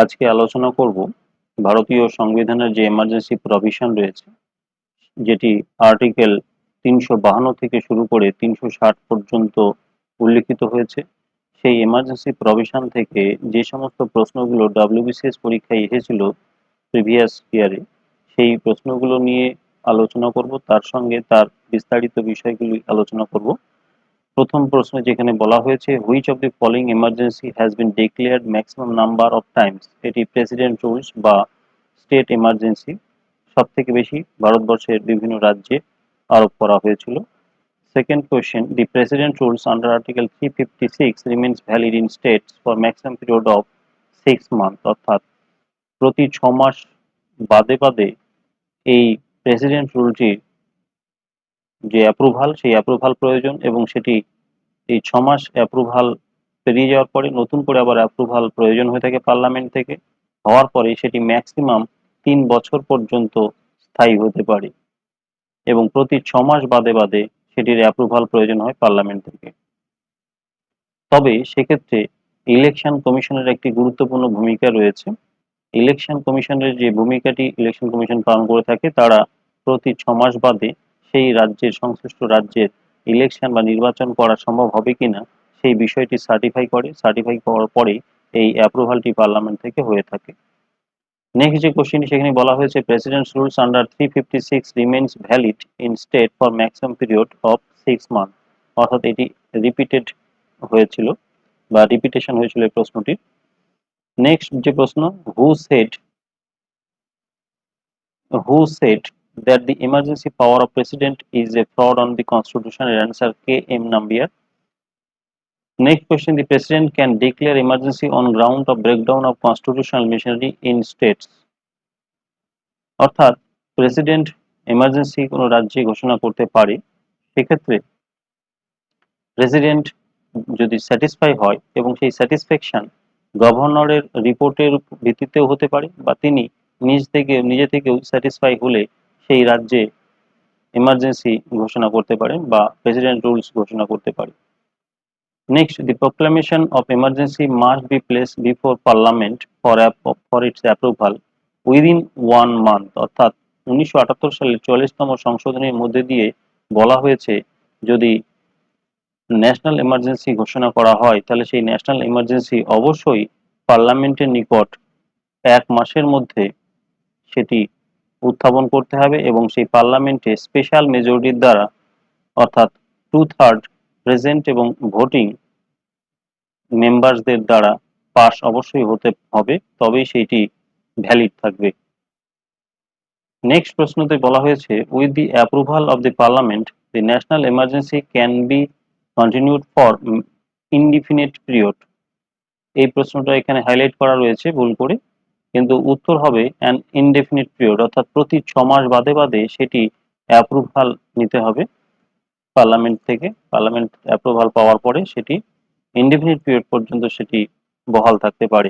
আজকে আলোচনা করব ভারতীয় সংবিধানের যে এমার্জেন্সি প্রভিশন রয়েছে, যেটি আর্টিকেল 352 থেকে শুরু করে 360 পর্যন্ত উল্লিখিত হয়েছে। সেই এমার্জেন্সি প্রভিশন থেকে যে সমস্ত প্রশ্নগুলো WBCS পরীক্ষায় এসেছিল প্রিভিয়াস ইয়ারে, সেই প্রশ্নগুলো নিয়ে আলোচনা করব, তার সঙ্গে তার বিস্তারিত বিষয়গুলি আলোচনা করব। প্রথম প্রশ্ন যেখানে বলা হয়েছে, which of the following emergency has been declared maximum number of Times, এটি প্রেসিডেন্ট রুলস বা স্টেট এমার্জেন্সি সব থেকে বেশি ভারতবর্ষের বিভিন্ন রাজ্যে আরোপ করা হয়েছিল। Second question, the president rules under article 356 remains valid in states for maximum period of 6 month, অর্থাৎ প্রতি 6 মাস বাদে বাদে এই প্রেসিডেন্ট রুলটির যে অ্যাপ্রুভাল, সেই অ্যাপ্রুভাল প্রয়োজন, এবং সেটি এই 6 মাস অ্যাপ্রুভাল পেরিয়ে যাওয়ার পরে নতুন করে আবার অ্যাপ্রুভাল প্রয়োজন হয়ে থাকে পার্লামেন্ট থেকে। হওয়ার পরে সেটি ম্যাক্সিমাম 3 বছর পর্যন্ত স্থায়ী হতে পারে, এবং প্রতি 6 মাস বাদে বাদে সেটির অ্যাপ্রুভাল প্রয়োজন হয় পার্লামেন্ট থেকে। তবে সেক্ষেত্রে ইলেকশন কমিশনের একটি গুরুত্বপূর্ণ ভূমিকা রয়েছে। ইলেকশন কমিশনের যে ভূমিকাটি ইলেকশন কমিশন পালন করে থাকে, তারা প্রতি 6 মাস বাদে সেই রাজ্যের সংশ্লিষ্ট রাজ্যের ইলেকশন বা নির্বাচন করা সম্ভব হবে কিনা সেই বিষয়টি সার্টিফাই করে। সার্টিফাই করার পরে এই অ্যাপ্রুভালটি পার্লামেন্ট থেকে হয়ে থাকে। নেক্সট যে কোশ্চেনটি সেখানে বলা হয়েছে, presidents rules under 356 remains valid in state for maximum period of 6 month, অর্থাৎ এটি রিপিটেড হয়েছিল বা রিপিটেশন হয়েছিল এই প্রশ্নটির। নেক্সট যে প্রশ্ন, who said that the emergency power of president is a fraud on the constitution? Answer K.M. Nambiar. Next question, the president can declare emergency on ground of breakdown of constitutional machinery in states. অর্থাৎ president emergency কোনো রাজ্যে ঘোষণা করতে পারে, সেক্ষেত্রে president যদি satisfy হয় এবং সেই স্যাটিসফ্যাকশন গভর্নরের রিপোর্টের ভিত্তিতেও হতে পারে, বা তিনি নিজে থেকেও স্যাটিসফাই হলে সেই রাজ্যে এমার্জেন্সি ঘোষণা করতে পারেন বা প্রেসিডেন্ট রুলস ঘোষণা করতে পারে। Next, the proclamation of emergency must be place before parliament for its approval within 1 month, অর্থাৎ 1978 সালের 44তম সংশোধনীর মধ্যে দিয়ে বলা হয়েছে, যদি ন্যাশনাল এমার্জেন্সি ঘোষণা করা হয় তাহলে সেই ন্যাশনাল এমার্জেন্সি অবশ্যই পার্লামেন্টের নিকট 1 মাসের মধ্যে সেটি উত্থাপন করতে হবে, এবং সেই পার্লামেন্টে স্পেশাল মেজরিটির দ্বারা, অর্থাৎ 2/3 প্রেজেন্ট এবং ভোটিং মেম্বারসদের দ্বারা পাস অবশ্যই হতে হবে, তবেই সেইটি ভ্যালিড থাকবে। নেক্সট প্রশ্নতে বলা হয়েছে, with the approval of the parliament the national emergency can be continued for indefinite period. এই প্রশ্নটা এখানে হাইলাইট করা রয়েছে ভুল করে, কিন্তু উত্তর হবে অ্যান ইনডেফিনিট পিরিয়ড, অর্থাৎ প্রতি 6 মাস বাদে বাদে সেটি অ্যাপ্রুভাল নিতে হবে পার্লামেন্ট থেকে। পার্লামেন্ট অ্যাপ্রুভাল পাওয়ার পরে সেটি ইনডেফিনিট পিরিয়ড পর্যন্ত সেটি বহাল থাকতে পারে।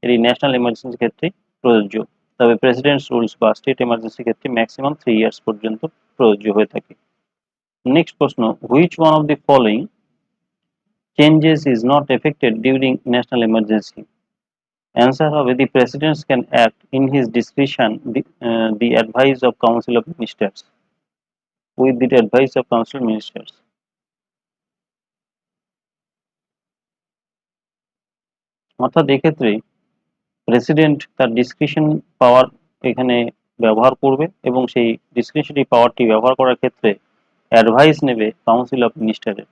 এটি ন্যাশনাল এমার্জেন্সির ক্ষেত্রে প্রযোজ্য, তবে প্রেসিডেন্টস রুলস বা স্টেট এমার্জেন্সির ক্ষেত্রে ম্যাক্সিমাম 3 ইয়ার্স পর্যন্ত প্রযোজ্য হয়ে থাকে। নেক্সট প্রশ্ন, which one of the following changes is not affected during national emergency? Answer হবে, the president can act in his discretion the advice of council of ministers, with the advice of council of ministers. অর্থাৎ এক্ষেত্রে president তার discretion পাওয়ার এখানে ব্যবহার করবে, এবং সেই discretionary পাওয়ারটি ব্যবহার করার ক্ষেত্রে অ্যাডভাইস নেবে কাউন্সিল অফ মিনিস্টারের।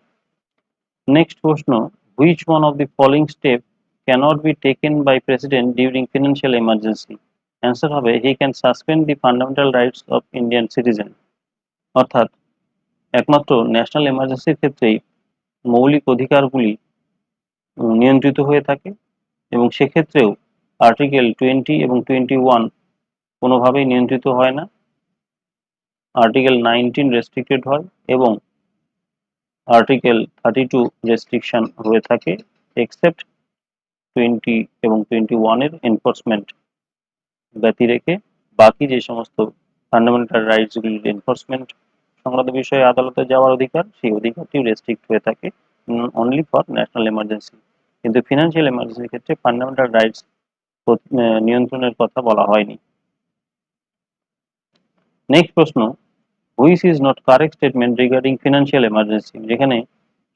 নেক্সট প্রশ্ন, which one of the following step cannot be taken by president during financial emergency? Answer হবে, he can suspend the fundamental rights of Indian citizen. অর্থাৎ একমাত্র ন্যাশনাল এমার্জেন্সির ক্ষেত্রেই মৌলিক অধিকারগুলি নিয়ন্ত্রিত হয়ে থাকে, এবং সেক্ষেত্রেও আর্টিকেল 20 এবং 21 কোনোভাবেই নিয়ন্ত্রিত হয় না। আর্টিকেল 19 রেস্ট্রিক্টেড হয়, এবং আর্টিকেল 32 রেস্ট্রিকশন হয়ে থাকে, এক্সেপ্ট 20 এবং 21 এর এনফোর্সমেন্ট ব্যতি রেখে বাকি যে সমস্ত ফান্ডামেন্টাল রাইটসগুলির এনফোর্সমেন্ট সংক্রান্ত বিষয়ে আদালতে যাওয়ার অধিকার, সেই অধিকারটি রেস্ট্রিক্ট হয়ে থাকে অনলি ফর ন্যাশনাল এমার্জেন্সি। কিন্তু ফিনান্সিয়াল এমার্জেন্সির ক্ষেত্রে ফান্ডামেন্টাল রাইটস নিয়ন্ত্রণের কথা বলা হয়নি। নেক্সট প্রশ্ন, which is not correct statement regarding financial emergency, যেখানে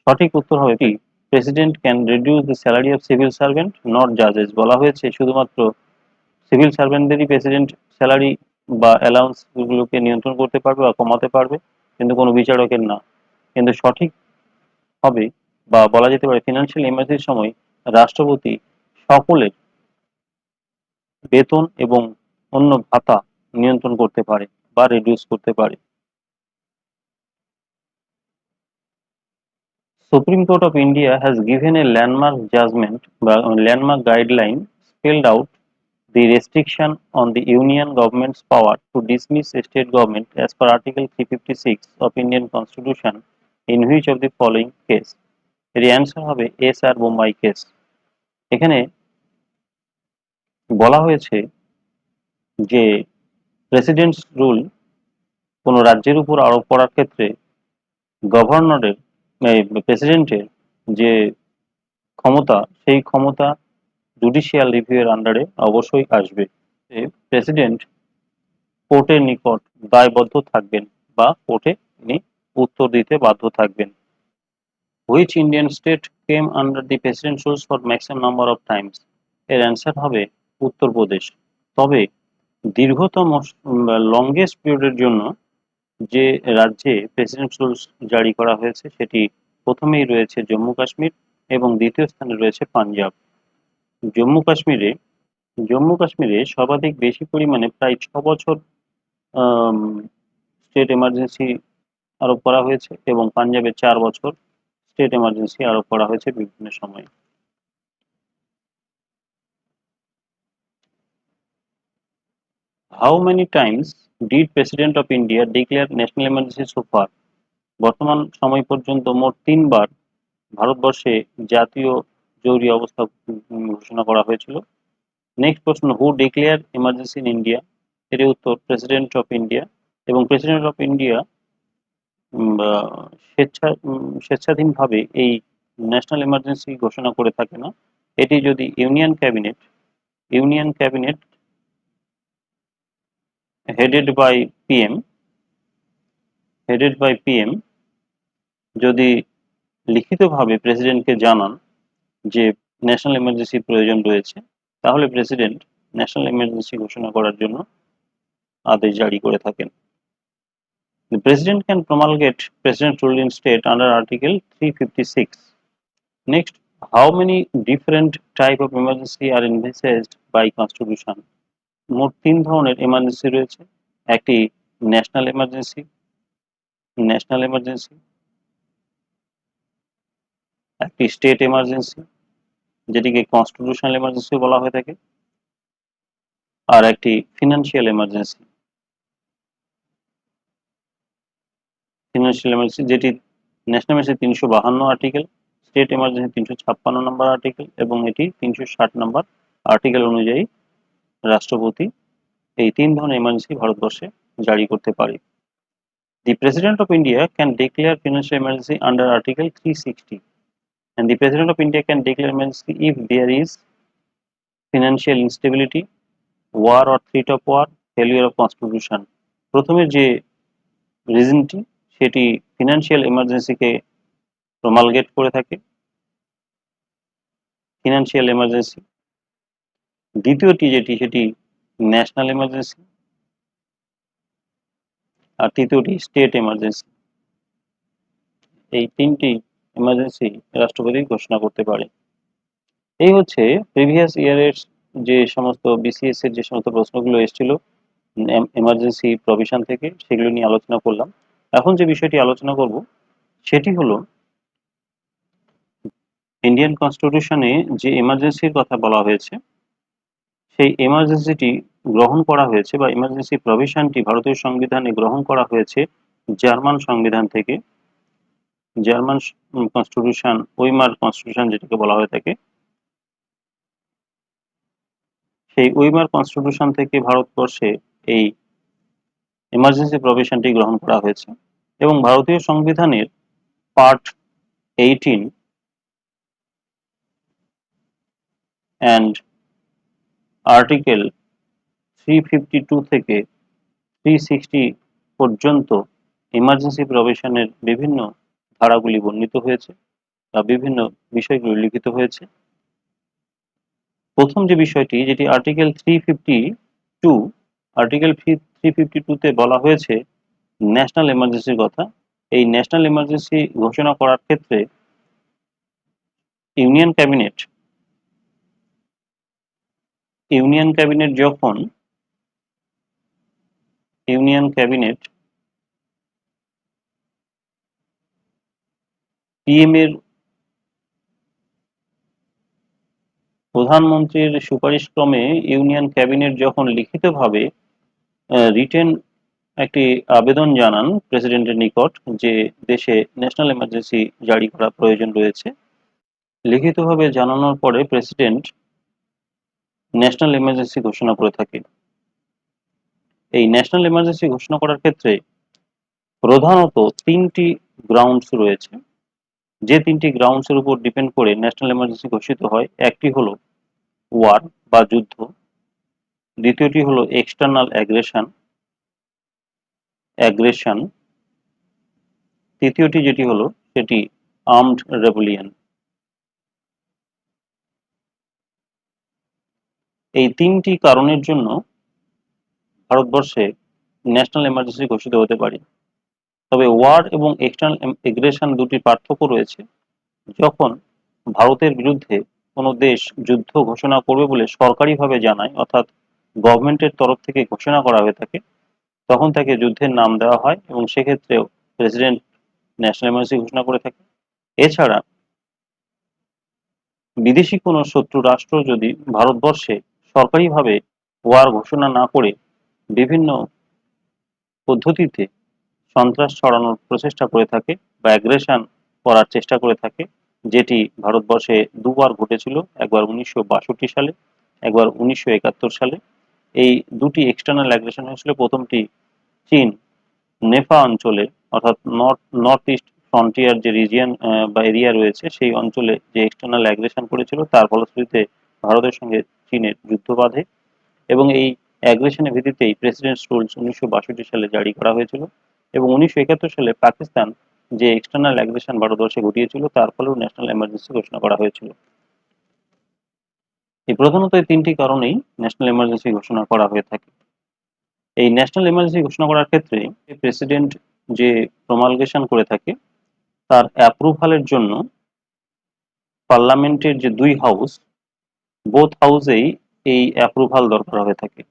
সঠিক উত্তর হবে কি president can reduce the salary of civil servant not জাজেস। বলা হয়েছে শুধুমাত্র সিভিল সার্ভেন্টদেরই প্রেসিডেন্ট স্যালারি বা অ্যালাউন্স গুলোকে নিয়ন্ত্রণ করতে পারবে বা কমাতে পারবে, কিন্তু কোনো বিচারকের না। কিন্তু সঠিক হবে বা বলা যেতে পারে ফিনান্সিয়াল এমার্জেন্সির সময় রাষ্ট্রপতি সকলের বেতন এবং অন্য ভাতা নিয়ন্ত্রণ করতে পারে বা রিডিউস করতে পারে। Supreme Court of India has given a landmark judgment বা landmark guideline spelled out the restriction on the union government's power to dismiss a state government as per Article 356 of Indian Constitution in which of the following case? এর answer হবে SR Bombay case. এখানে বলা হয়েছে যে presidents rule কোনো রাজ্যের উপর আরোপ করার ক্ষেত্রে গভর্নরের প্রেসিডেন্টের যে ক্ষমতা, সেই ক্ষমতা জুডিশিয়াল রিভিউ এর আন্ডারে অবশ্যই আসবে। প্রেসিডেন্ট কোর্টের নিকট দায়বদ্ধ থাকবেন বা কোর্টে তিনি উত্তর দিতে বাধ্য থাকবেন। Which Indian state came under the president rules for maximum number of Times? এর অ্যান্সার হবে উত্তরপ্রদেশ। তবে দীর্ঘতম লংগেস্ট পিরিয়ডের জন্য যে রাজ্যে প্রেসিডেন্ট রুলস জারি করা হয়েছে সেটি প্রথমেই রয়েছে জম্মু কাশ্মীর এবং দ্বিতীয় স্থানে রয়েছে পাঞ্জাব। জম্মু কাশ্মীরে জম্মু কাশ্মীরে সর্বাধিক বেশি পরিমাণে প্রায় 6 বছর স্টেট এমার্জেন্সি আরোপ করা হয়েছে এবং পাঞ্জাবে 4 বছর স্টেট এমার্জেন্সি আরোপ করা হয়েছে বিভিন্ন সময়ে। How many Times did president of India declare national emergency so far? বর্তমান সময় পর্যন্ত মোট 3বার ভারতবর্ষে জাতীয় জরুরি অবস্থা ঘোষণা করা হয়েছিল। নেক্সট প্রশ্ন, who declare emergency in India? এর উত্তর প্রেসিডেন্ট অফ ইন্ডিয়া। এবং প্রেসিডেন্ট অফ ইন্ডিয়া স্বেচ্ছাধীনভাবে এই ন্যাশনাল এমার্জেন্সি ঘোষণা করে থাকে না। এটি যদি union cabinet headed by PM যদি লিখিতভাবে প্রেসিডেন্টকে জানান যে ন্যাশনাল এমার্জেন্সির প্রয়োজন রয়েছে, তাহলে প্রেসিডেন্ট ন্যাশনাল এমার্জেন্সি ঘোষণা করার জন্য আদেশ জারি করে থাকেন। The president can promulgate president rule in state under Article 356. Next, how many different type of emergency are envisaged by constitution? মোট 3 ধরনের এমার্জেন্সি রয়েছে। একটি ন্যাশনাল এমার্জেন্সি, একটি স্টেট এমার্জেন্সি যেটিকে কনস্টিটিউশনাল এমার্জেন্সি বলা হয়ে থাকে, আর একটি ফিনান্সিয়াল এমার্জেন্সি যেটি national emergency 352 article, state emergency 356 নম্বর আর্টিকেল এবং এটি 360 নম্বর আর্টিকেল অনুযায়ী রাষ্ট্রপতি এই 3 ধরনের এমার্জেন্সি ভারতবর্ষে জারি করতে পারে। The President of India can declare financial emergency under Article 360, and the President of India can declare emergency if there is financial instability, war or threat of war, failure of constitution. প্রথমে যে রিজনটি সেটি financial এমার্জেন্সিকে প্রমালগেট করে থাকে, financial emergency. দ্বিতীয়টি যেটি সেটি national emergency, আর তৃতীয়টি state emergency. এই 3টি এমার্জেন্সি রাষ্ট্রপতি ঘোষণা করতে পারে। এই হচ্ছে প্রিভিয়াস ইয়ারের যে সমস্ত বিসিএস এর যে সমস্ত প্রশ্নগুলো এসেছিল এমার্জেন্সি প্রভিশন থেকে, সেগুলো নিয়ে আলোচনা করলাম। এখন যে বিষয়টি আলোচনা করব সেটি হলো ইন্ডিয়ান কনস্টিটিউশনে যে এমার্জেন্সির কথা বলা হয়েছে, সেই এমার্জেন্সিটি গ্রহণ করা হয়েছে বা এমার্জেন্সি প্রভিশনটি ভারতীয় সংবিধানে গ্রহণ করা হয়েছে জার্মান সংবিধান থেকে। জার্মান কনস্টিটিউশন, ওইমার কনস্টিটিউশন যেটাকে বলা হয়ে থাকে, সেই ওইমার কনস্টিটিউশন থেকে ভারতবর্ষে এই এমার্জেন্সি প্রভিশনটি গ্রহণ করা হয়েছে এবং ভারতীয় সংবিধানের পার্ট 18 and আর্টিকেল 352 থেকে 360 পর্যন্ত ইমার্জেন্সি প্রভিশনের বিভিন্ন ধারাগুলি বর্ণিত হয়েছে বা বিভিন্ন বিষয়গুলি উল্লিখিত হয়েছে। প্রথম যে বিষয়টি, যেটি আর্টিকেল 352, আর্টিকেল 352 তে বলা হয়েছে ন্যাশনাল এমার্জেন্সির কথা। এই ন্যাশনাল এমার্জেন্সি ঘোষণা করার ক্ষেত্রে ইউনিয়ন ক্যাবিনেট যখন ইউনিয়ন ক্যাবিনেট পিএম এর প্রধানমন্ত্রীর সুপারিশ ক্রমে ইউনিয়ন ক্যাবিনেট যখন লিখিতভাবে রিটেন একটি আবেদন জানান প্রেসিডেন্টের নিকট যে দেশে ন্যাশনাল এমার্জেন্সি জারি করা প্রয়োজন রয়েছে, লিখিতভাবে জানানোর পরে প্রেসিডেন্ট ন্যাশনাল এমার্জেন্সি ঘোষণা করে থাকে। এই ন্যাশনাল এমার্জেন্সি ঘোষণা করার ক্ষেত্রে প্রধানত তিনটি গ্রাউন্ডস রয়েছে, যে তিনটি গ্রাউন্ডসের উপর ডিপেন্ড করে ন্যাশনাল এমার্জেন্সি ঘোষিত হয়। একটি হলো ওয়ার বা যুদ্ধ, দ্বিতীয়টি হলো এক্সটার্নাল অ্যাগ্রেশন, তৃতীয়টি যেটি হলো সেটি আর্মড রেভলিয়ন। এই তিনটি কারণের জন্য ভারতবর্ষে ন্যাশনাল এমার্জেন্সি ঘোষিত হতে পারে। তবে ওয়ার এবং এক্সটার্নাল অ্যাগ্রেশন দুটির পার্থক্য রয়েছে। যখন ভারতের বিরুদ্ধে কোনো দেশ যুদ্ধ ঘোষণা করবে বলে সরকারিভাবে জানায়, অর্থাৎ গভর্নমেন্টের তরফ থেকে ঘোষণা করা হয়ে থাকে, তখন তাকে যুদ্ধের নাম দেওয়া হয় এবং সেক্ষেত্রেও প্রেসিডেন্ট ন্যাশনাল এমার্জেন্সি ঘোষণা করে থাকে। এছাড়া বিদেশি কোনো শত্রু রাষ্ট্র যদি ভারতবর্ষে সরকারিভাবে ওয়ার ঘোষণা না করে বিভিন্ন পদ্ধতিতে সন্ত্রাস ছড়ানোর প্রচেষ্টা করে থাকে বা অ্যাগ্রেশন করার চেষ্টা করে থাকে, যেটি ভারতবর্ষে দুবার ঘটেছিল, একবার 1962 সালে, একবার 1971 সালে। এই দুটি এক্সটার্নাল অ্যাগ্রেশন হয়েছিল। প্রথমটি চীন নেপা অঞ্চলে, অর্থাৎ নর্থ ইস্ট ফ্রন্টিয়ার যে রিজিয়ন বা এরিয়া রয়েছে সেই অঞ্চলে যে এক্সটার্নাল অ্যাগ্রেশন করেছিল, তার ফলশ্রুতিতে ভারতের সঙ্গে চীনের যুদ্ধ বাধে এবং এই অ্যাগ্রেশনের ভিত্তিতেই প্রেসিডেন্টস রুলস 1962 সালে জারি করা হয়েছিল। এবং 1971 সালে পাকিস্তান যে এক্সটার্নাল অ্যাগ্রেশন ভারতবর্ষে ঘটিয়েছিল, তার ফলেও ন্যাশনাল এমার্জেন্সি ঘোষণা করা হয়েছিল। এই প্রধানত এই তিনটি কারণেই ন্যাশনাল এমার্জেন্সি ঘোষণা করা হয়ে থাকে। এই ন্যাশনাল এমার্জেন্সি ঘোষণা করার ক্ষেত্রে প্রেসিডেন্ট যে প্রমালগেশন করে থাকে, তার অ্যাপ্রুভালের জন্য পার্লামেন্টের যে দুই হাউস, বোথ হাউসেই এই অ্যাপ্রুভাল দরকার হয়ে থাকে।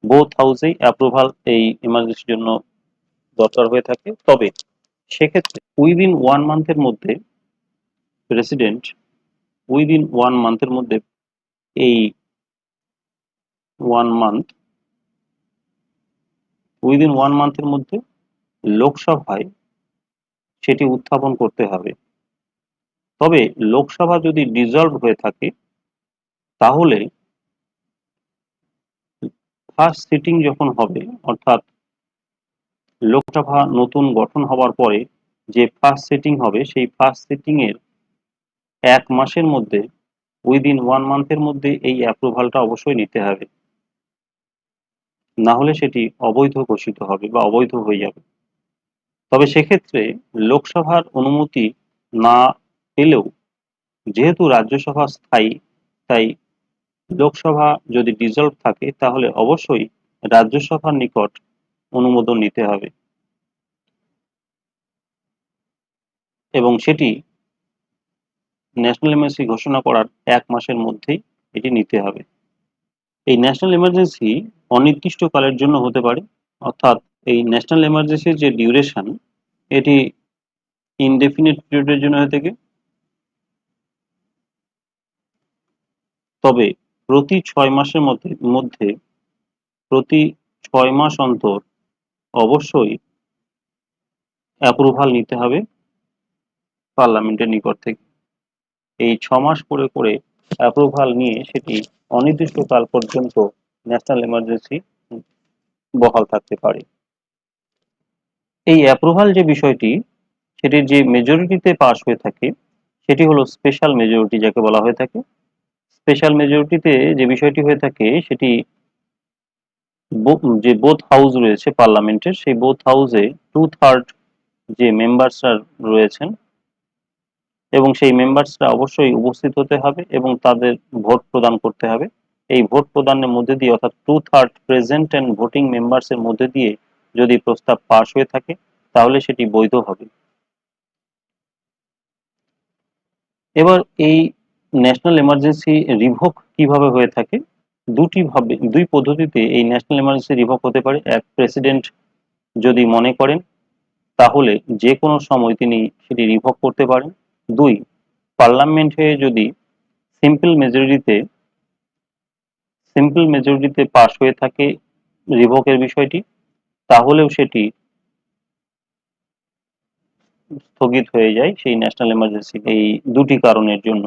বোথ হাউসেই অ্যাপ্রুভাল এই এমার্জেন্সির জন্য দরকার হয়ে থাকে। তবে সেক্ষেত্রে উইদিন 1 মান্থের মধ্যে প্রেসিডেন্ট এই 1 মান্থ উইদিন 1 মান্থের মধ্যে লোকসভায় সেটি উত্থাপন করতে হবে। তবে লোকসভা যদি ডিসলভ হয়ে থাকে, তাহলে ফার্স্ট সিটিং যখন হবে, অর্থাৎ লোকসভা নতুন গঠন হওয়ার পরে যে ফার্স্ট সিটিং হবে, সেই ফার্স্ট সিটিং এর 1 মাসের মধ্যে, উইদিন 1 মান্থের মধ্যে এই অ্যাপ্রুভালটা অবশ্যই নিতে হবে, না হলে সেটি অবৈধ ঘোষিত হবে বা অবৈধ হয়ে যাবে। তবে সেক্ষেত্রে লোকসভার অনুমতি না পেলেও, যেহেতু রাজ্যসভা স্থায়ী, তাই লোকসভা যদি ডিসলভ থাকে তাহলে অবশ্যই রাজ্যসভার নিকট অনুমোদন নিতে হবে এবং সেটি ন্যাশনাল এমার্জেন্সি ঘোষণা করার 1 মাসের মধ্যেই এটি নিতে হবে। এই ন্যাশনাল এমার্জেন্সি অনির্দিষ্টকালের জন্য হতে পারে, অর্থাৎ এই ন্যাশনাল এমার্জেন্সির যে ডিউরেশন, এটি ইনডেফিনিট পিরিয়ডের জন্য হয়ে থাকে। তবে প্রতি 6 মাসের মধ্যে প্রতি 6 মাস অন্তর অবশ্যই অ্যাপ্রুভাল নিতে হবে পার্লামেন্টের নিকট থেকে। এই 6 মাস করে করে অ্যাপ্রুভাল নিয়ে সেটি অনির্দিষ্টকাল পর্যন্ত ন্যাশনাল এমার্জেন্সি বহাল থাকতে পারে। এই অ্যাপ্রুভাল যে বিষয়টি, সেটি যে মেজরিটিতে পাস হয়ে থাকে, সেটি হলো স্পেশাল মেজরিটি, যাকে বলা হয়ে থাকে। স্পেশাল মেজরিটিতে যে বিষয়টি হয়ে থাকে সেটি যে বোথ হাউস রয়েছে পার্লামেন্টের, সেই বোথ হাউসে 2/3 যে মেম্বার্সরা রয়েছেন এবং সেই মেম্বার্সরা অবশ্যই উপস্থিত হতে হবে এবং তাদের ভোট প্রদান করতে হবে। এই ভোট প্রদানের মধ্যে দিয়ে অর্থাৎ 2/3 প্রেজেন্ট অ্যান্ড ভোটিং মেম্বার্সের মধ্যে দিয়ে যদি প্রস্তাব পাশ হয়ে থাকে তাহলে সেটি বৈধ হবে। এবার এই ন্যাশনাল এমার্জেন্সি রিভোক কিভাবে হয়ে থাকে? দুই পদ্ধতিতে এই ন্যাশনাল এমার্জেন্সি রিভোক হতে পারে। এক, প্রেসিডেন্ট যদি মনে করেন তাহলে যে কোনো সময় তিনি সেটি রিভোক করতে পারেন। দুই, পার্লামেন্টে যদি সিম্পল মেজরিটিতে পাশ হয়ে থাকে রিভোকের বিষয়টি, তাহলেও সেটি স্থগিত হয়ে যায় সেই ন্যাশনাল এমার্জেন্সি। এই দুটি কারণের জন্য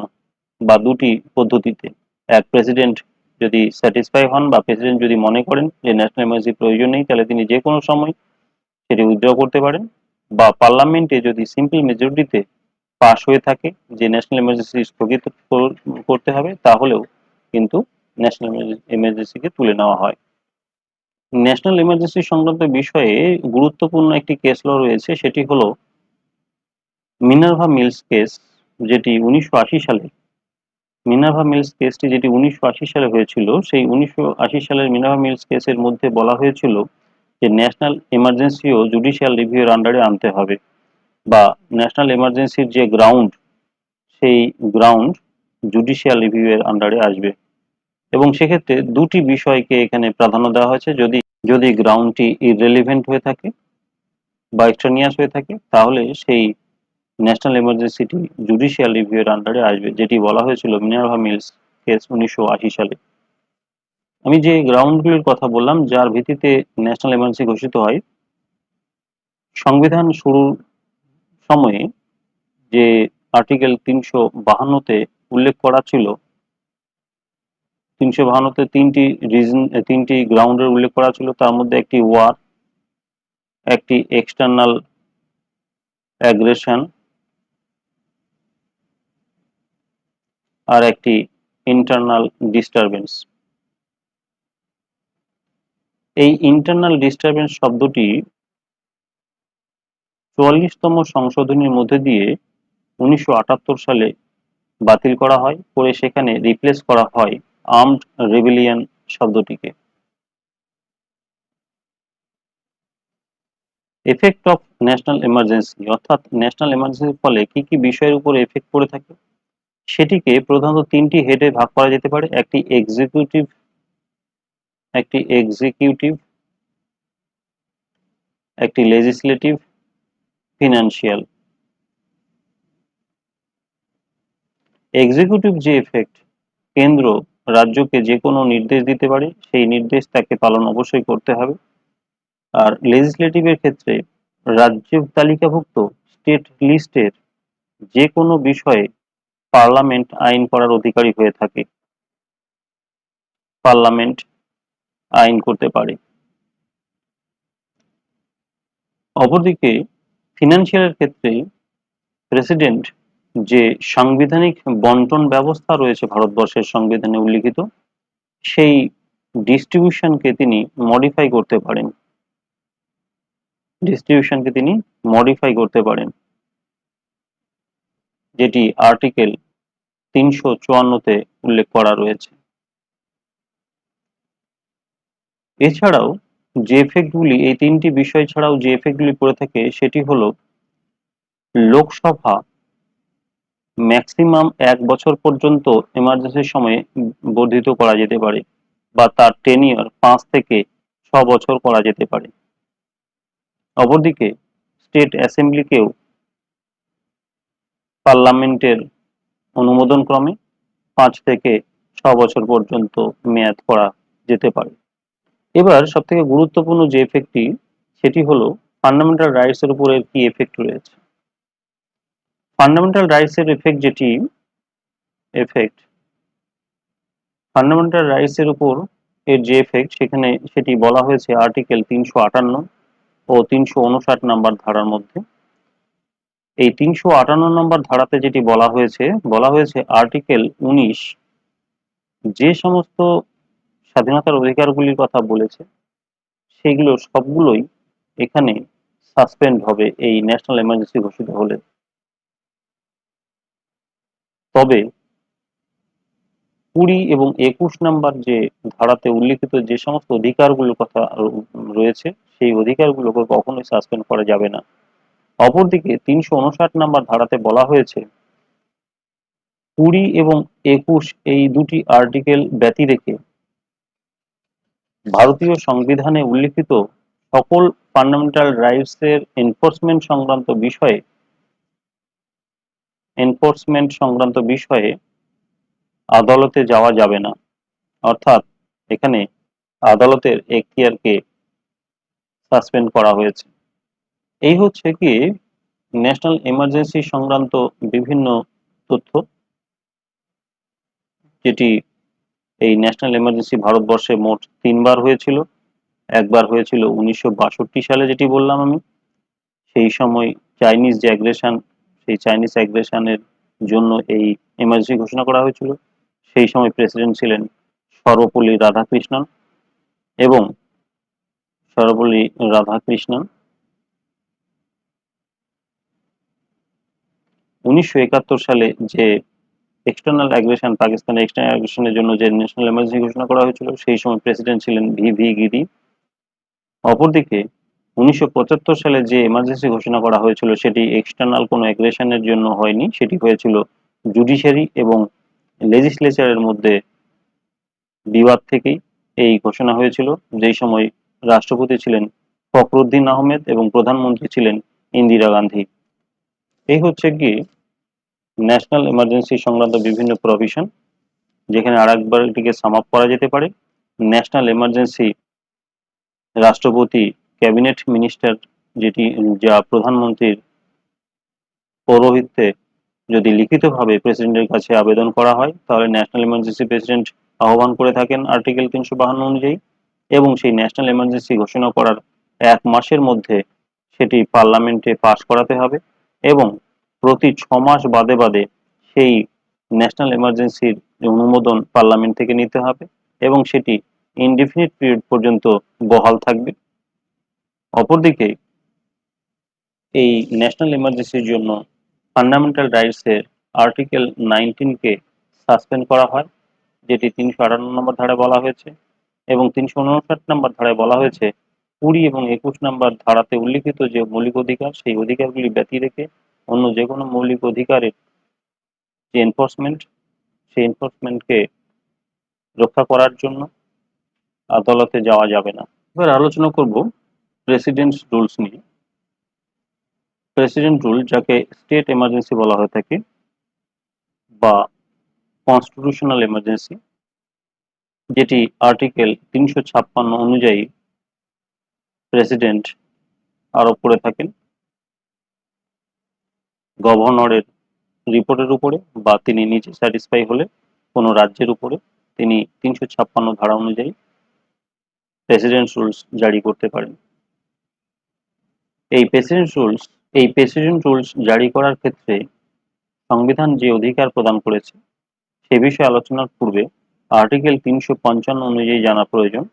বা দুটি পদ্ধতিতে, এক, প্রেসিডেন্ট যদি স্যাটিসফাই হন বা প্রেসিডেন্ট যদি মনে করেন যে ন্যাশনাল এমার্জেন্সি প্রয়োজন নেই তাহলে তিনি যে কোনো সময় সেটি উইথড্র করতে পারেন, বা পার্লামেন্টে যদি সিম্পল মেজরিটিতে পাশ হয়ে থাকে যে ন্যাশনাল এমার্জেন্সি স্থগিত করতে হবে তাহলেও কিন্তু ন্যাশনাল এমার্জেন্সিকে তুলে নেওয়া হয়। ন্যাশনাল এমার্জেন্সি সংক্রান্ত বিষয়ে গুরুত্বপূর্ণ একটি কেস ল রয়েছে, সেটি হলো মিনার্ভা মিলস কেস, যেটি 1980 সালে যেটি 1980 সালে হয়েছিল। সেই 1980 সালের মিনার্ভা মিলস কেসের মধ্যে বলা হয়েছিল যে ন্যাশনাল এমার্জেন্সিও জুডিশিয়াল রিভিউয়ের আন্ডারে আনতে হবে, বা ন্যাশনাল এমার্জেন্সির যে গ্রাউন্ড সেই গ্রাউন্ড জুডিশিয়াল রিভিউয়ের আন্ডারে আসবে। এবং সেক্ষেত্রে দুটি বিষয়কে এখানে প্রাধান্য দেওয়া হয়েছে। যদি গ্রাউন্ডটি ইররেলিভেন্ট হয়ে থাকে বা এক্সট্রানিয়াস হয়ে থাকে তাহলে সেই ন্যাশনাল এমার্জেন্সিটি জুডিশিয়াল রিভিউয়ের আন্ডারে আসবে, যেটি বলা হয়েছিল মিনার্ভা মিলস কেস 1980 সালে। আমি যে গ্রাউন্ডগুলির কথা বললাম যার ভিত্তিতে ন্যাশনাল এমার্জেন্সি ঘোষিত হয়, সংবিধান শুরুর সময়ে যে আর্টিকেল 352-তে উল্লেখ করা ছিল, 352-তে তিনটি গ্রাউন্ডের উল্লেখ করা ছিল। তার মধ্যে একটি ওয়ার, একটি এক্সটার্নাল অ্যাগ্রেশন, আর একটি ইন্টারনাল ডিস্টারবেন্স। এই ইন্টারনাল ডিস্টারবেন্স শব্দটি 44তম সংশোধনীর মধ্যে দিয়ে 1978 সালে বাতিল করা হয়, করে সেখানে রিপ্লেস করা হয় আর্মড রেবেলিয়ন শব্দটিকে। এফেক্ট অফ ন্যাশনাল এমার্জেন্সি, অর্থাৎ ন্যাশনাল এমার্জেন্সির ফলে কি কি বিষয়ের উপর এফেক্ট পড়ে থাকে সেটিকে প্রধানত তিনটি হেডে ভাগ করা যেতে পারে। একটি এক্সিকিউটিভ, একটি লেজিসলেটিভ, ফিনান্সিয়াল। এক্সিকিউটিভ যে এফেক্ট, কেন্দ্র রাজ্যকে যে কোনো নির্দেশ দিতে পারে, সেই নির্দেশ তাকে পালন অবশ্যই করতে হবে। আর লেজিসলেটিভের ক্ষেত্রে রাজ্য তালিকাভুক্ত স্টেট লিস্টের যে কোনো বিষয়ে পার্লামেন্ট আইন করার অধিকারী হয়ে থাকে, পার্লামেন্ট আইন করতে পারে। অপরদিকে ফিনান্সিয়ালের ক্ষেত্রে প্রেসিডেন্ট যে সাংবিধানিক বন্টন ব্যবস্থা রয়েছে ভারতবর্ষের সংবিধানে উল্লিখিত, সেই ডিস্ট্রিবিউশনকে তিনি মডিফাই করতে পারেন, যেটি আর্টিকেল 354-তে উল্লেখ করা রয়েছে। এছাড়াও যে এফেক্টগুলি, এই তিনটি বিষয় ছাড়াও যে এফেক্টগুলি পড়ে থাকে সেটি হলো লোকসভা ম্যাক্সিমাম 1 বছর পর্যন্ত এমার্জেন্সির সময়ে বর্ধিত করা যেতে পারে, বা তার টেনিয়র 5 থেকে 6 বছর করা যেতে পারে। অপরদিকে স্টেট অ্যাসেম্বলিকেও পার্লামেন্টের অনুমোদন ক্রমে 5 থেকে 6 বছর পর্যন্ত মেয়াদ করা যেতে পারে। এবার সবথেকে গুরুত্বপূর্ণ যে এফেক্টটি, সেটি হলো ফান্ডামেন্টাল রাইটস এর উপর এর কি এফেক্ট রয়েছে। ফান্ডামেন্টাল রাইটস এর ফান্ডামেন্টাল রাইটস এর উপর এর যে এফেক্ট, সেটি বলা হয়েছে আর্টিকেল 358 ও 359 নম্বর ধারার মধ্যে। এই 358 নম্বর ধারাতে যেটি বলা হয়েছে আর্টিকেল 19 যে সমস্ত স্বাধীনতার অধিকারগুলির কথা বলেছে সেগুলো সবগুলোই এখানে সাসপেন্ড হবে এই ন্যাশনাল এমার্জেন্সি ঘোষিত হলে। তবে 20 এবং 21 নাম্বার যে ধারাতে উল্লিখিত যে সমস্ত অধিকারগুলোর কথা রয়েছে সেই অধিকারগুলোকে কখনোই সাসপেন্ড করা যাবে না। অপরদিকে 359 নাম্বার ধারাতে বলা হয়েছে 20 এবং 21 এই দুটি আর্টিকেল ব্যতি রেখে ভারতীয় সংবিধানে উল্লিখিত সকল ফান্ডামেন্টাল রাইটস এর এনফোর্সমেন্ট সংক্রান্ত বিষয়ে আদালতে যাওয়া যাবে না। অর্থাৎ এখানে আদালতের এখতিয়ারকে সাসপেন্ড করা হয়েছে। এই হচ্ছে কি ন্যাশনাল এমার্জেন্সি সংক্রান্ত বিভিন্ন তথ্য, যেটি এই ন্যাশনাল এমার্জেন্সি ভারতবর্ষে মোট 3বার হয়েছিল। একবার হয়েছিল 1962 সালে, যেটি বললাম আমি। সেই সময় চাইনিজ যে অ্যাগ্রেশন, সেই চাইনিজ অ্যাগ্রেশনের জন্য এই এমার্জেন্সি ঘোষণা করা হয়েছিল। সেই সময় প্রেসিডেন্ট ছিলেন সর্বপল্লী রাধাকৃষ্ণন এবং সর্বপল্লী রাধাকৃষ্ণন 1971 সালে যে এক্সটার্নাল অ্যাগ্রেশন, পাকিস্তানের এক্সটার্নাল অ্যাগ্রেশনের জন্য যে ন্যাশনাল এমার্জেন্সি ঘোষণা করা হয়েছিল, সেই সময় প্রেসিডেন্ট ছিলেন ভি গিরি। অপরদিকে 1975 সালে যে এমার্জেন্সি ঘোষণা করা হয়েছিল সেটি এক্সটার্নাল কোনো অ্যাগ্রেশনের জন্য হয়নি, সেটি হয়েছিল জুডিশিয়ারি এবং লেজিসলেচারের মধ্যে বিবাদ থেকেই এই ঘোষণা হয়েছিল, যেই সময় রাষ্ট্রপতি ছিলেন ফখরুদ্দিন আহমেদ এবং প্রধানমন্ত্রী ছিলেন ইন্দিরা গান্ধী। এই হচ্ছে কি ন্যাশনাল এমার্জেন্সি সংক্রান্ত বিভিন্ন প্রভিশন, যেখানে আরেকবার এটিকে সাম আপ করা যেতে পারে। ন্যাশনাল এমার্জেন্সি রাষ্ট্রপতি, ক্যাবিনেট মিনিস্টার, যেটি যা প্রধানমন্ত্রীর পৌরোহিত্যে যদি লিখিতভাবে প্রেসিডেন্টের কাছে আবেদন করা হয় তাহলে ন্যাশনাল এমার্জেন্সি প্রেসিডেন্ট আহ্বান করে থাকেন আর্টিকেল 352 অনুযায়ী, এবং সেই ন্যাশনাল এমার্জেন্সি ঘোষণা করার 1 মাসের মধ্যে সেটি পার্লামেন্টে পাস করাতে হবে এবং প্রতি 6 মাস বাদে বাদে সেই ন্যাশনাল এমার্জেন্সির অনুমোদন পার্লামেন্ট থেকে নিতে হবে এবং সেটি ইনডিফিনিট পিরিয়ড পর্যন্ত বহাল থাকবে। অপরদিকে এই ন্যাশনাল এমার্জেন্সির জন্য ফান্ডামেন্টাল রাইটস এর আর্টিকেল 19 কে সাসপেন্ড করা হয়, যেটি 358 নম্বর ধারায় বলা হয়েছে, এবং 359 নম্বর ধারায় বলা হয়েছে 20 এবং 21 নম্বর ধারাতে উল্লিখিত যে মৌলিক অধিকার, সেই অধিকারগুলি ব্যতি রেখে অন্য যে কোনো মৌলিক অধিকারের যে এনফোর্সমেন্ট, সেই এনফোর্সমেন্টকে রক্ষা করার জন্য আদালতে যাওয়া যাবে না। এবার আলোচনা করব প্রেসিডেন্টস রুলস নিয়ে। প্রেসিডেন্ট রুল, যাকে স্টেট এমার্জেন্সি বলা হয়ে থাকে বা কনস্টিটিউশনাল এমার্জেন্সি, যেটি আর্টিকেল 356 অনুযায়ী প্রেসিডেন্ট আরোপ করে থাকেন গভর্নরের রিপোর্টের উপরে, বা তিনি নিজে স্যাটিসফাই হলে কোনো রাজ্যের উপরে তিনি 356 ধারা অনুযায়ী প্রেসিডেন্ট রুলস জারি করতে পারেন। এই প্রেসিডেন্ট রুলস জারি করার ক্ষেত্রে সংবিধান যে অধিকার প্রদান করেছে সে বিষয়ে আলোচনার পূর্বে আর্টিকেল 355 অনুযায়ী জানা প্রয়োজন।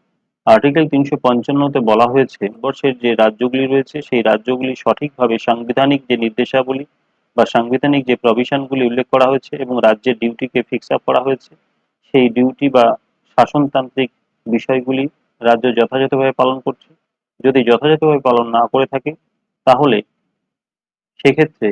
আর্টিকেল 355-তে বলা হয়েছে ভারতবর্ষের যে রাজ্যগুলি রয়েছে সেই রাজ্যগুলি সঠিকভাবে সাংবিধানিক যে নির্দেশাবলী বা সাংবিধানিক যে প্রভিশনগুলি উল্লেখ করা হয়েছে এবং রাজ্যের ডিউটিকে ফিক্স আপ করা হয়েছে, সেই ডিউটি বা শাসনতান্ত্রিক বিষয়গুলি রাজ্য যথাযথভাবে পালন করছে। যদি যথাযথভাবে পালন না করে থাকে তাহলে সেক্ষেত্রে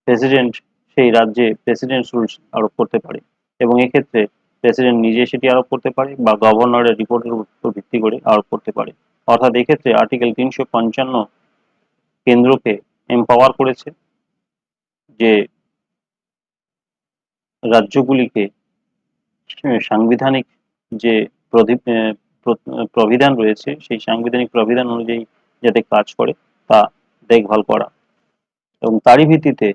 প্রেসিডেন্ট সেই রাজ্যে প্রেসিডেন্ট রুলস আরোপ করতে পারে এবং এক্ষেত্রে প্রেসিডেন্ট নিজে সেটি আরোপ করতে পারে বা গভর্নরের রিপোর্টের উপর ভিত্তি করে আরোপ করতে পারে। অর্থাৎ এক্ষেত্রে আর্টিকেল 355 কেন্দ্রকে এম্পাওয়ার করেছে যে রাজ্যগুলিকে সাংবিধানিক যে প্রবিধান রয়েছে সেই সাংবিধানিক প্রবিধান অনুযায়ী যাতে কাজ করে তা দেখভাল করা, এবং তারই ভিত্তিতে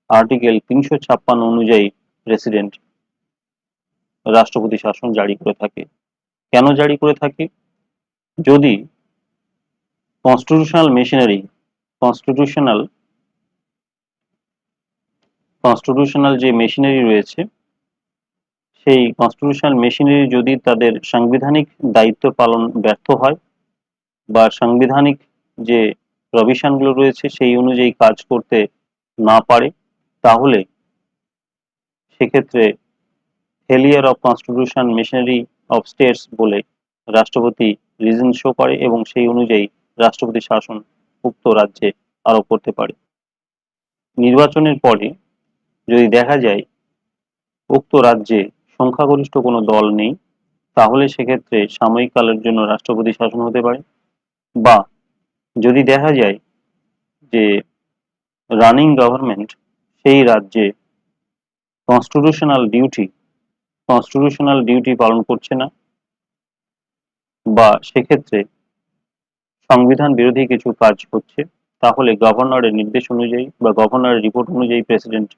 আর্টিকেল 356 অনুযায়ী প্রেসিডেন্ট রাষ্ট্রপতি শাসন জারি করে থাকে। কেন জারি করে থাকে? যদি কনস্টিটিউশনাল মেশিনারি, কনস্টিটিউশনাল যে মেশিনারি রয়েছে সেই কনস্টিটিউশনাল মেশিনারি যদি তাদের সাংবিধানিক দায়িত্ব পালন ব্যর্থ হয় বা সাংবিধানিক যে প্রভিশনগুলো রয়েছে সেই অনুযায়ী কাজ করতে না পারে, তাহলে সেক্ষেত্রে failure of constitution machinery of states বলে রাষ্ট্রপতি রিজন শো করে এবং সেই অনুযায়ী রাষ্ট্রপতি শাসন উক্ত রাজ্যে আরোপ করতে পারে। নির্বাচনের পরে যদি দেখা যায় উক্ত রাজ্যে সংখ্যাগরিষ্ঠ কোনো দল নেই, তাহলে সেক্ষেত্রে সাময়িক কালের জন্য রাষ্ট্রপতি শাসন হতে পারে। বা যদি দেখা যায় যে রানিং গভর্নমেন্ট সেই রাজ্যে কনস্টিটিউশনাল ডিউটি পালন করছে না, বা সেক্ষেত্রে সংবিধান বিরোধী কিছু কাজ হচ্ছে, তাহলে গভর্নরের নির্দেশ অনুযায়ী বা গভর্নরের রিপোর্ট অনুযায়ী প্রেসিডেন্ট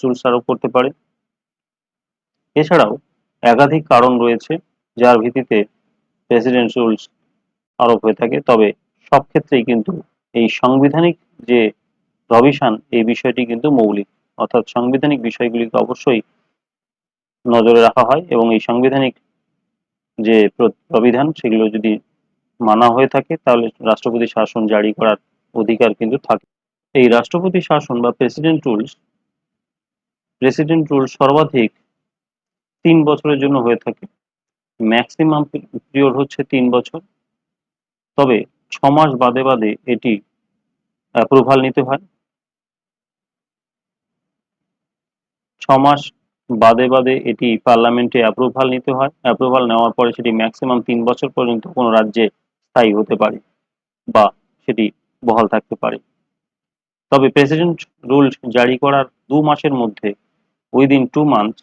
রুলস আরোপ করতে পারে। এছাড়াও একাধিক কারণ রয়েছে যার ভিত্তিতে প্রেসিডেন্ট রুলস আরোপ হয়ে থাকে, তবে সব ক্ষেত্রেই কিন্তু এই সাংবিধানিক যে প্রভিশন এই বিষয়টি কিন্তু মৌলিক, অর্থাৎ সাংবিধানিক বিষয়গুলিকে অবশ্যই নজরে রাখা হয় এবং এই সাংবিধানিক যে প্রবিধান সেগুলো যদি মানা হয়ে থাকে তাহলে রাষ্ট্রপতি শাসন জারি করার অধিকার কিন্তু থাকে। এই রাষ্ট্রপতি শাসন বা প্রেসিডেন্ট রুলস সর্বাধিক 3 বছরের জন্য হয়ে থাকে। ম্যাক্সিমাম পিরিয়ড হচ্ছে 3 বছর, তবে 6 মাস বাদে বাদে এটি অ্যাপ্রুভাল নিতে হয়। 6 মাস বাদে বাদে এটি পার্লামেন্টে অ্যাপ্রুভাল নিতে হয়। অ্যাপ্রুভাল নেওয়ার পরে সেটি ম্যাক্সিমাম 3 বছর পর্যন্ত কোনো রাজ্যে স্থায়ী হতে পারে বা সেটি বহাল থাকতে পারে। তবে প্রেসিডেন্ট রুল জারি করার 2 মাসের মধ্যে উইদিন 2 মান্থস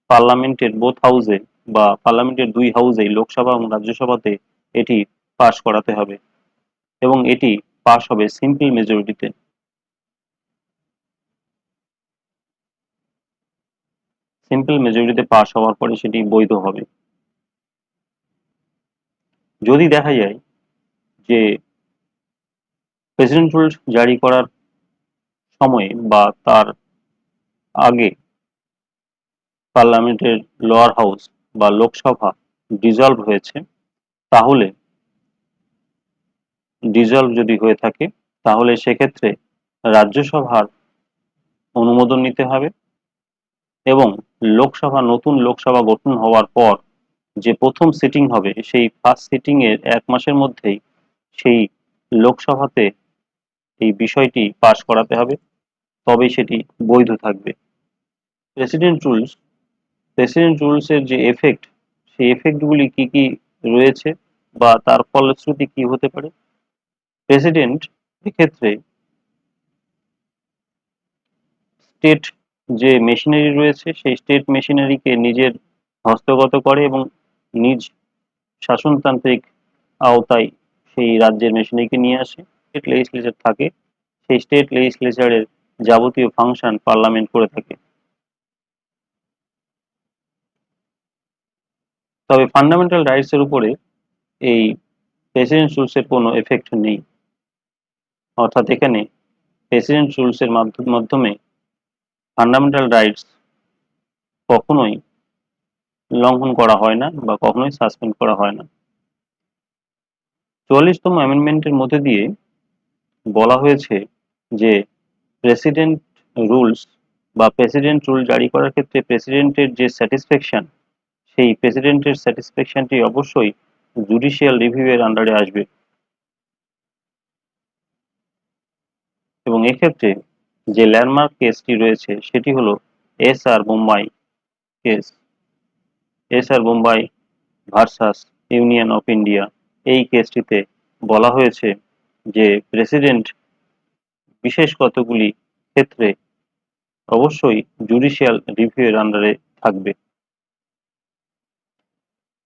পার্লামেন্টের বোথ হাউসে বা পার্লামেন্টের 2 হাউসেই লোকসভা এবং রাজ্যসভাতে এটি পাশ করাতে হবে এবং এটি পাশ হবে সিম্পল মেজরিটিতে। সিম্পল মেজরিটিতে পাশ হওয়ার পরে সেটি বৈধ হবে। যদি দেখা যায় যে প্রেসিডেন্ট রুল জারি করার সময়ে বা তার আগে পার্লামেন্টের লোয়ার হাউস বা লোকসভা ডিসলভ হয়েছে, তাহলে যদি হয়ে থাকে তাহলে সেক্ষেত্রে রাজ্যসভার অনুমোদন নিতে হবে এবং নতুন লোকসভা গঠন হওয়ার পর যে প্রথম সিটিং হবে সেই ফার্স্ট সিটিং এর 1 মাসের মধ্যেই সেই লোকসভাতে এই বিষয়টি পাশ করাতে হবে, তবেই সেটি বৈধ থাকবে। প্রেসিডেন্ট রুলস এর যে এফেক্ট, সেই এফেক্টগুলি কি কি রয়েছে বা তার ফলশ্রুতি কি হতে পারে। প্রেসিডেন্ট এক্ষেত্রে স্টেট যে মেশিনারি রয়েছে সেই স্টেট মেশিনারিকে নিজের হস্তগত করে এবং নিজ শাসনতান্ত্রিক আওতায় সেই রাজ্যের মেশিনারিকে নিয়ে আসে। স্টেট লেজিসলেচার থাকে, সেই স্টেট লেজিসলেচারের যাবতীয় ফাংশন পার্লামেন্ট করে থাকে। তবে ফান্ডামেন্টাল রাইটস এর উপরে এই প্রেসিডেন্ট রুলস এর কোনো এফেক্ট নেই, অর্থাৎ এখানে প্রেসিডেন্ট রুলস এর মাধ্যমে ফান্ডামেন্টাল রাইটস কখনোই লঙ্ঘন করা হয় না বা কখনোই সাসপেন্ড করা হয় না। 44তম অ্যামেন্ডমেন্টের মধ্যে দিয়ে বলা হয়েছে যে প্রেসিডেন্ট রুলস বা প্রেসিডেন্ট রুল জারি করার ক্ষেত্রে প্রেসিডেন্টের যে স্যাটিসফ্যাকশন, সেই প্রেসিডেন্টের স্যাটিসফ্যাকশনটি অবশ্যই জুডিশিয়াল রিভিউ এর আন্ডারে আসবে এবং এক্ষেত্রে যে ল্যান্ডমার্ক কেসটি রয়েছে সেটি হলো SR Bombay versus union of India. এই কেসটিতে বলা হয়েছে যে প্রেসিডেন্ট বিশেষ কতগুলি ক্ষেত্রে অবশ্যই জুডিশিয়াল রিভিউ এর আন্ডারে থাকবে।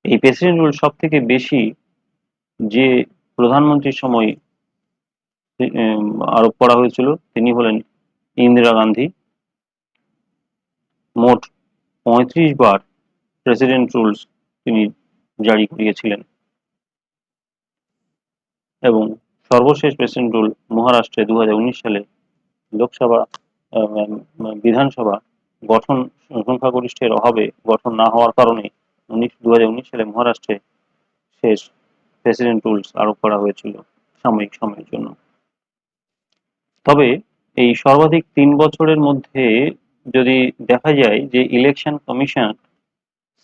এই প্রেসিডেন্ট রুল সব থেকে বেশি যে প্রধানমন্ত্রীর সময় আরোপ করা হয়েছিল তিনি হলেন ইন্দিরা গান্ধী। মোট 35 বার প্রেসিডেন্ট রুলস তিনি জারি করিয়েছিলেন এবং সর্বশেষ প্রেসিডেন্ট রুল মহারাষ্ট্রে 2019 সালে লোকসভা বিধানসভা গঠন সংখ্যাগরিষ্ঠের অভাবে গঠন না হওয়ার কারণে 2019 সালে মহারাষ্ট্রে শেষ প্রেসিডেন্ট রুলস আরোপ করা হয়েছিল সাময়িক সময়ের জন্য। তবে এই সর্বাধিক 3 বছরের মধ্যে যদি দেখা যায় যে ইলেকশন কমিশন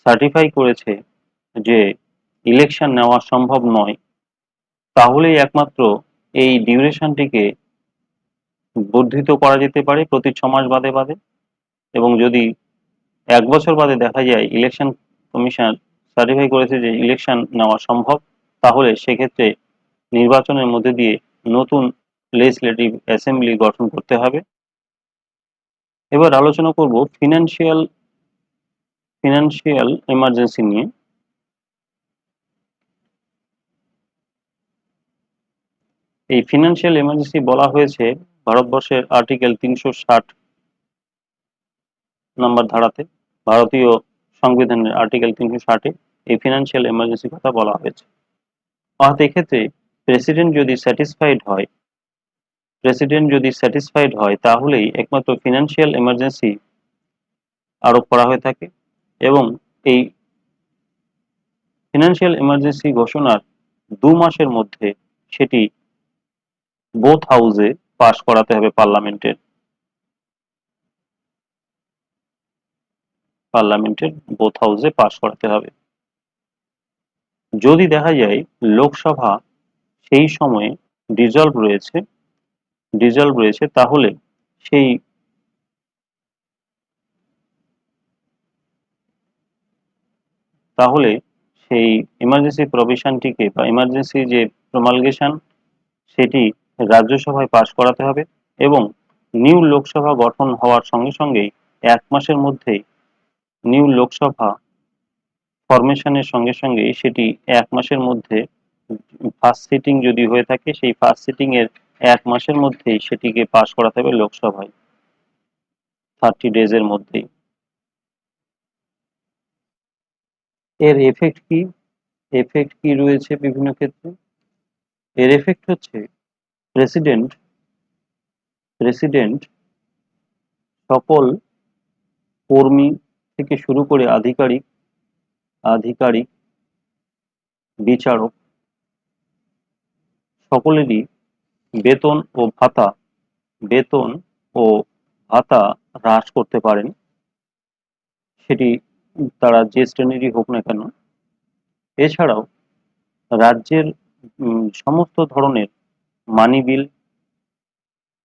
সার্টিফাই করেছে যে ইলেকশন নেওয়া সম্ভব নয়, তাহলেই একমাত্র এই ডিউরেশনটিকে বর্ধিত করা যেতে পারে প্রতি 6 মাস বাদে বাদে। এবং যদি 1 বছর বাদে দেখা যায় ইলেকশন কমিশন সার্টিফাই করেছে যে ইলেকশন নেওয়া সম্ভব, তাহলে সেক্ষেত্রে নির্বাচনের মধ্যে দিয়ে নতুন লেজিসলেটিভ অ্যাসেম্বলি গঠন করতে হবে। এবার আলোচনা করব ফিনান্সিয়াল এমার্জেন্সি নিয়ে। এই ফিনান্সিয়াল এমার্জেন্সি বলা হয়েছে ভারতবর্ষের আর্টিকেল 360 নম্বর ধারাতে, ভারতীয় সংবিধানের আর্টিকেল 360-এ এই ফিনান্সিয়াল এমার্জেন্সি কথা বলা হয়েছে। অর্থাৎ এক্ষেত্রে প্রেসিডেন্ট যদি স্যাটিসফাইড হয় তাহলেই একমাত্র ফিনান্সিয়াল এমার্জেন্সি আরোপ করা হয়ে থাকে। এবং এই ফিনান্সিয়াল এমার্জেন্সি ঘোষণার 2 মাসের মধ্যে সেটি বোথ হাউসে পাশ করাতে হবে, পার্লামেন্টের বোথ হাউসে পাশ করাতে হবে। যদি দেখা যায় লোকসভা সেই সময়ে ডিজলভ রয়েছে তাহলে সেই এমার্জেন্সি প্রভিশনটিকে বা এমার্জেন্সি যে প্রমালগেশন সেটি রাজ্যসভায় পাশ করাতে হবে। এবং নিউ লোকসভা গঠন হওয়ার সঙ্গে সঙ্গেই 1 মাসের মধ্যেই নিউ লোকসভা ফরমেশনের সঙ্গে সঙ্গে সেটি 1 মাসের মধ্যে ফার্স্ট সিটিং যদি হয়ে থাকে সেই ফার্স্ট সিটিং এর 1 মাসের মধ্যেই সেটিকে পাশ করাতে হবে লোকসভায়, 30 ডেজের মধ্যেই। এর এফেক্ট কি রয়েছে বিভিন্ন ক্ষেত্রে? এর এফেক্ট হচ্ছে প্রেসিডেন্ট সকল কর্মী থেকে শুরু করে আধিকারিক বিচারক সকলেরই বেতন ও ভাতা হ্রাস করতে পারেন, সেটি তারা যে শ্রেণীরই হোক না কেন। এছাড়াও রাজ্যের সমস্ত ধরনের মানি বিল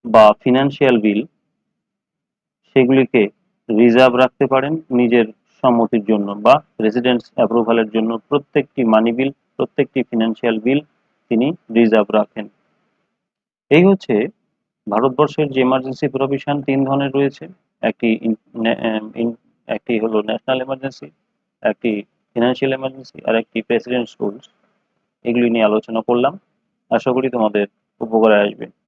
বা ফিনান্সিয়াল বিল সেগুলিকে রিজার্ভ রাখতে পারেন নিজের সম্মতির জন্য বা প্রেসিডেন্টস অ্যাপ্রুভালের জন্য। প্রত্যেকটি মানি বিল, প্রত্যেকটি ফিনান্সিয়াল বিল তিনি রিজার্ভ রাখেন। এই হচ্ছে ভারতবর্ষের যে এমার্জেন্সি প্রভিশন 3 ধরনের রয়েছে। একটি হলো ন্যাশনাল এমার্জেন্সি, একটি ফিনান্সিয়াল এমার্জেন্সি, আর একটি প্রেসিডেন্টস রুলস। এগুলি নিয়ে আলোচনা করলাম, আশা করি তোমাদের উপকারে আসবে।